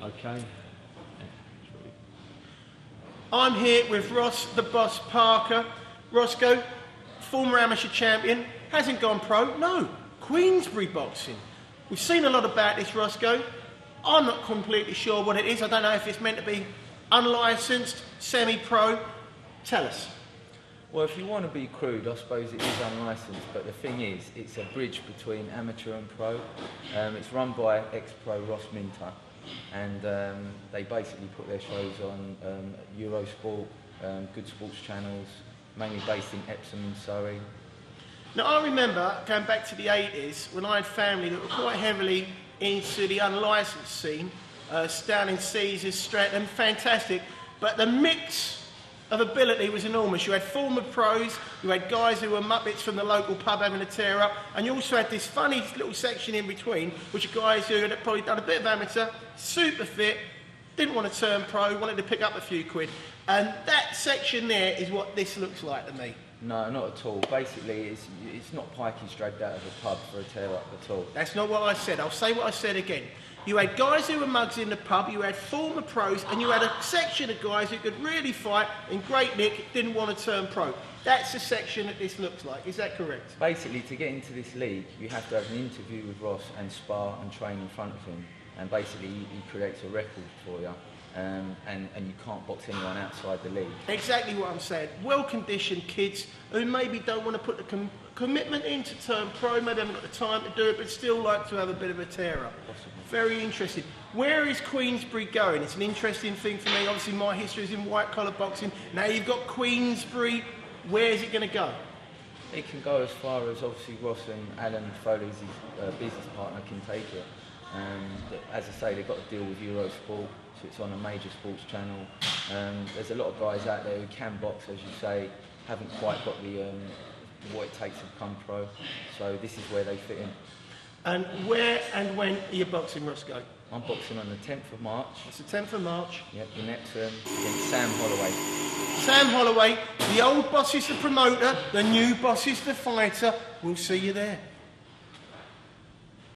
Okay. I'm here with Ross the Boss Parker. Roscoe, former amateur champion, hasn't gone pro. No, Queensbury boxing. We've seen a lot about this, Roscoe. I'm not completely sure what it is. I don't know if it's meant to be unlicensed, semi-pro. Tell us. Well, if you want to be crude, I suppose it is unlicensed, but the thing is, it's a bridge between amateur and pro. It's run by ex-pro Ross Minter, and they basically put their shows on Eurosport, good sports channels, mainly based in Epsom and Surrey. Now, I remember going back to the 80s when I had family that were quite heavily into the unlicensed scene, down in Caesars, Stratton, fantastic, but the mix of ability was enormous. You had former pros, you had guys who were muppets from the local pub having a tear up, and you also had this funny little section in between, which are guys who had probably done a bit of amateur, super fit, didn't want to turn pro, wanted to pick up a few quid. And that section there is what this looks like to me. No, not at all. Basically, it's not pikeys dragged out of a pub for a tear-up at all. That's not what I said. I'll say what I said again. You had guys who were mugs in the pub, you had former pros, and you had a section of guys who could really fight in great nick, didn't want to turn pro. That's the section that this looks like. Is that correct? Basically, to get into this league, you have to have an interview with Ross and spar and train in front of him. And basically, he creates a record for you. And you can't box anyone outside the league. Exactly what I'm saying. Well-conditioned kids who maybe don't want to put the commitment in to turn pro, maybe haven't got the time to do it, but still like to have a bit of a tear-up. Very interesting. Where is Queensbury going? It's an interesting thing for me. Obviously, my history is in white-collar boxing. Now you've got Queensbury. Where is it going to go? It can go as far as, obviously, Ross and Alan Foley's business partner can take it. As I say, they've got to deal with Eurosport, so it's on a major sports channel. There's a lot of guys out there who can box, as you say, haven't quite got the what it takes to become pro. So this is where they fit in. And where and when are you boxing, Roscoe? I'm boxing on the 10th of March. It's the 10th of March. Yep, in Epsom against Sam Holloway. Sam Holloway, the old boss is the promoter, the new boss is the fighter. We'll see you there.